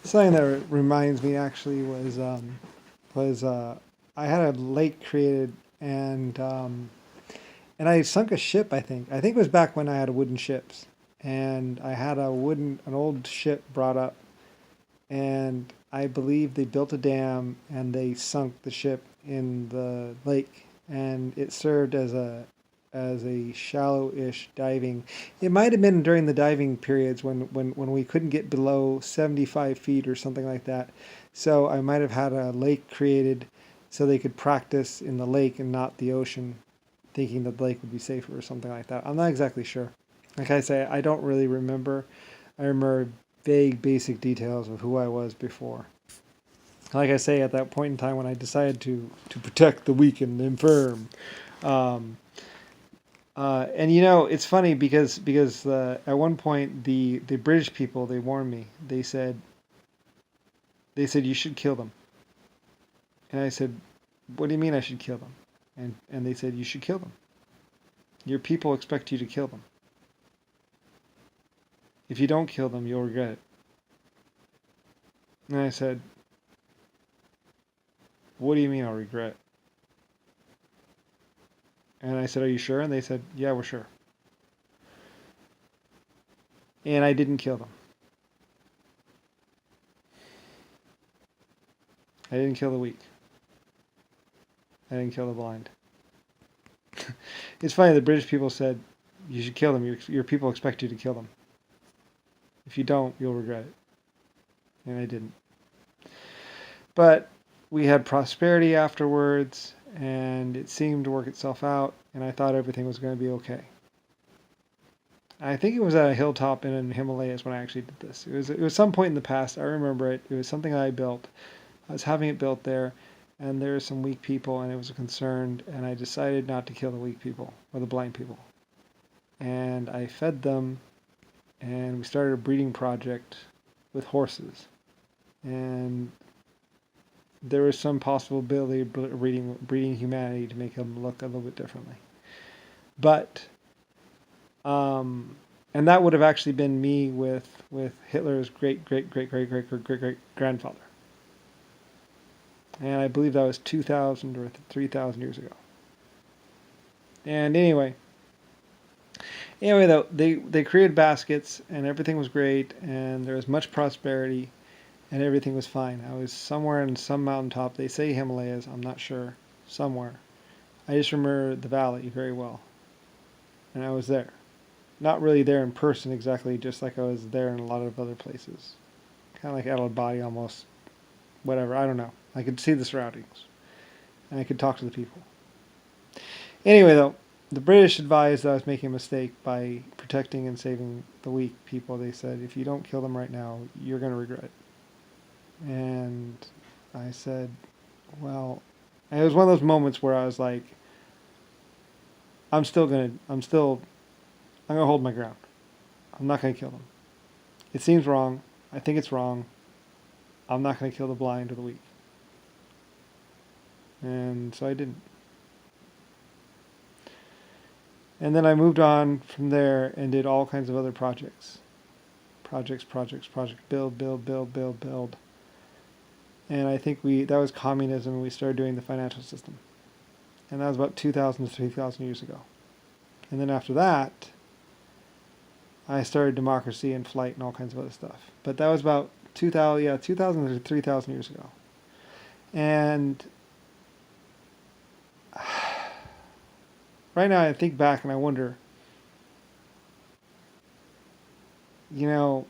Something that reminds me actually was I had a lake created and I sunk a ship. I think it was back when I had wooden ships, and I had an old ship brought up, and I believe they built a dam and they sunk the ship in the lake, and it served as a shallow-ish diving. It might have been during the diving periods when we couldn't get below 75 feet or something like that. So I might have had a lake created so they could practice in the lake and not the ocean, thinking that the lake would be safer or something like that. I'm not exactly sure. Like I say, I don't really remember. I remember vague, basic details of who I was before. Like I say, at that point in time when I decided to protect the weak and the infirm, um, and it's funny because at one point the British people they warned me. They said you should kill them, and I said, "What do you mean I should kill them?" And they said you should kill them. Your people expect you to kill them. If you don't kill them, you'll regret it. And I said, "What do you mean I'll regret?" And I said, "Are you sure?" And they said, "Yeah, we're sure." And I didn't kill them. I didn't kill the weak. I didn't kill the blind. It's funny, the British people said, you should kill them. Your people expect you to kill them. If you don't, you'll regret it. And I didn't. But we had prosperity afterwards, and it seemed to work itself out, and I thought everything was going to be okay. I think it was at a hilltop in the Himalayas when I actually did this. It was some point in the past. I remember it. It was something I built. I was having it built there, and there were some weak people, and it was a concern, and I decided not to kill the weak people or the blind people. And I fed them, and we started a breeding project with horses. And there was some possibility of breeding humanity to make them look a little bit differently. But and that would have actually been me with Hitler's great great great great great great great great grandfather, and I believe that was 2,000 or 3,000 years ago. And anyway though, they created baskets and everything was great and there was much prosperity and everything was fine. I was somewhere in some mountaintop. They say Himalayas. I'm not sure. Somewhere. I just remember the valley very well, and I was there. Not really there in person exactly, just like I was there in a lot of other places. Kind of like out of the body almost. Whatever. I don't know. I could see the surroundings and I could talk to the people. Anyway, though, the British advised that I was making a mistake by protecting and saving the weak people. They said, if you don't kill them right now, you're going to regret it. And I said, well, and it was one of those moments where I was like, I'm gonna hold my ground. I'm not gonna kill them. It seems wrong. I think it's wrong. I'm not gonna kill the blind or the weak. And so I didn't. And then I moved on from there and did all kinds of other projects. Projects, build, build, build, build, build. And I think that was communism, and we started doing the financial system. And that was about 2,000 to 3,000 years ago. And then after that, I started democracy and flight and all kinds of other stuff. But that was about 2,000 to 3,000 years ago. And right now I think back and I wonder, you know,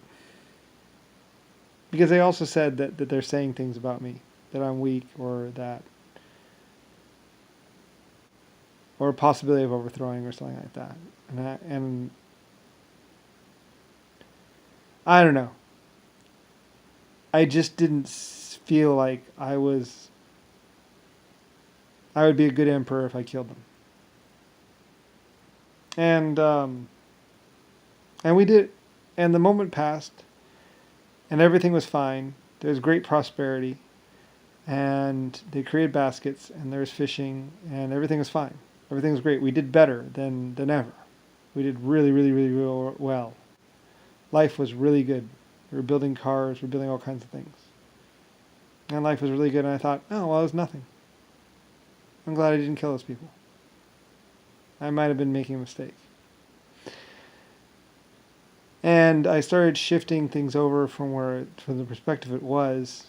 because they also said that they're saying things about me, that I'm weak or a possibility of overthrowing or something like that. And I don't know. I just didn't feel like I would be a good emperor if I killed them. And we did, and the moment passed, and everything was fine. There was great prosperity, and they created baskets, and there was fishing, and everything was fine. Everything was great. We did better than ever. We did really, really, really, really well. Life was really good. We were building cars. We were building all kinds of things. And life was really good. And I thought, oh, well, it was nothing. I'm glad I didn't kill those people. I might have been making a mistake. And I started shifting things over from the perspective it was,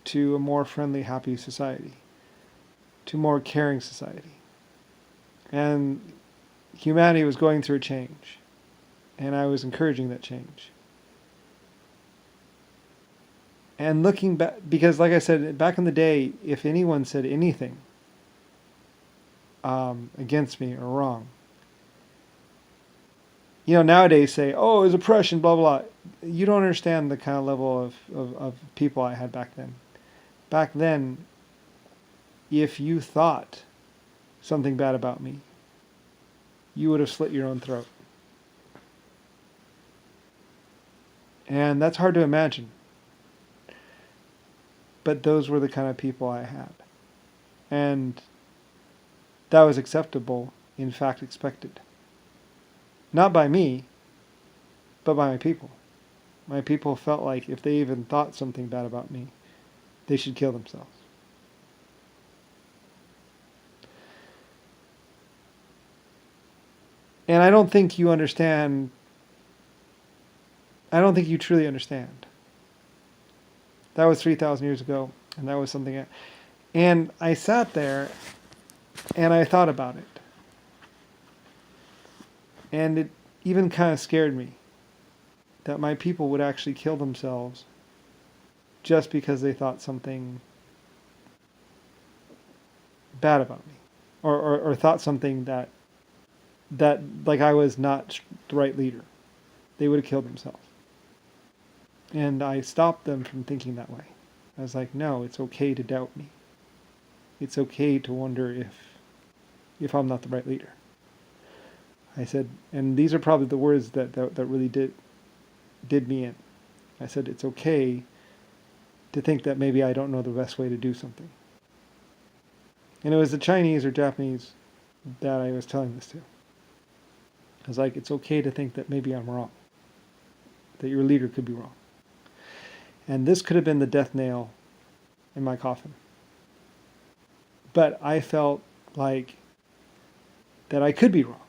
to a more friendly, happy society, to a more caring society. And humanity was going through a change, and I was encouraging that change. And looking back, because like I said, back in the day, if anyone said anything against me or wrong, nowadays say, oh, it was oppression, blah, blah, blah. You don't understand the kind of level of people I had back then. Back then, if you thought something bad about me, you would have slit your own throat. And that's hard to imagine. But those were the kind of people I had. And that was acceptable, in fact expected. Not by me, but by my people. My people felt like if they even thought something bad about me, they should kill themselves. And I don't think you understand. I don't think you truly understand. That was 3,000 years ago, and that was something. And I sat there, and I thought about it. And it even kind of scared me that my people would actually kill themselves just because they thought something bad about me, or thought something that like I was not the right leader. They would have killed themselves. And I stopped them from thinking that way. I was like, no, it's okay to doubt me. It's okay to wonder if I'm not the right leader. I said, and these are probably the words that really did me in. I said, it's okay to think that maybe I don't know the best way to do something. And it was the Chinese or Japanese that I was telling this to. I was like, it's okay to think that maybe I'm wrong. That your leader could be wrong. And this could have been the death nail in my coffin. But I felt like that I could be wrong.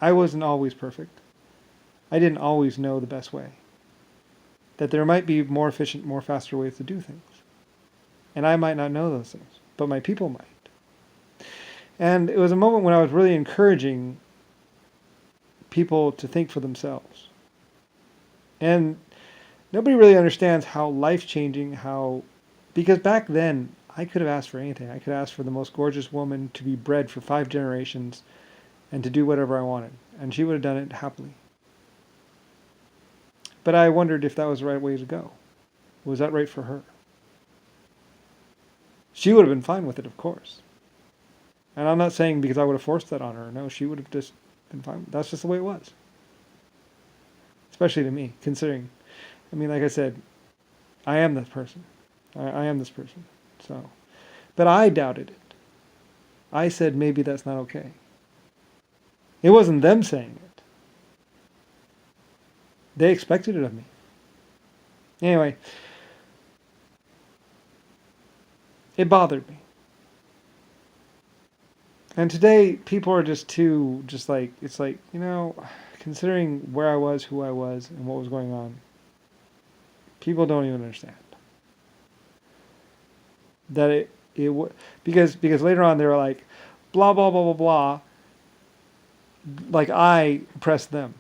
I wasn't always perfect. I didn't always know the best way. That there might be more efficient, more faster ways to do things. And I might not know those things, but my people might. And it was a moment when I was really encouraging people to think for themselves. And nobody really understands how life-changing, because back then, I could have asked for anything. I could ask for the most gorgeous woman to be bred for 5 generations and to do whatever I wanted. And she would have done it happily. But I wondered if that was the right way to go. Was that right for her? She would have been fine with it, of course. And I'm not saying because I would have forced that on her. No, she would have just been fine. That's just the way it was. Especially to me, considering, like I said, I am this person. I am this person. So, but I doubted it. I said maybe that's not okay. It wasn't them saying it. They expected it of me. Anyway, it bothered me. And today, people are it's like, considering where I was, who I was, and what was going on, people don't even understand. That because later on they were like, blah, blah, blah, blah, blah, like I oppressed them.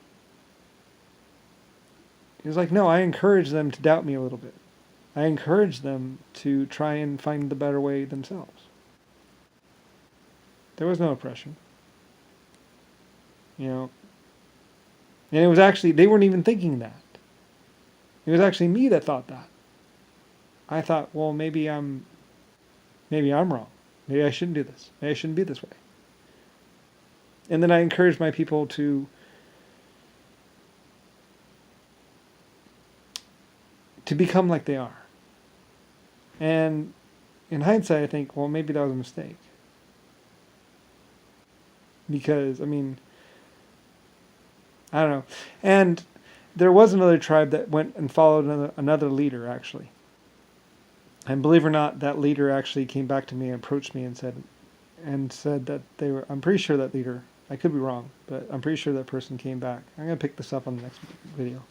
It was like, no, I encouraged them to doubt me a little bit. I encouraged them to try and find the better way themselves. There was no oppression. And it was actually, they weren't even thinking that. It was actually me that thought that. I thought, well, maybe I'm wrong. Maybe I shouldn't do this. Maybe I shouldn't be this way. And then I encouraged my people to become like they are. And in hindsight, I think, well, maybe that was a mistake. Because, I don't know. And there was another tribe that went and followed another leader, actually. And believe it or not, that leader actually came back to me and approached me and said that they were, I'm pretty sure that leader, I could be wrong, but I'm pretty sure that person came back. I'm going to pick this up on the next video.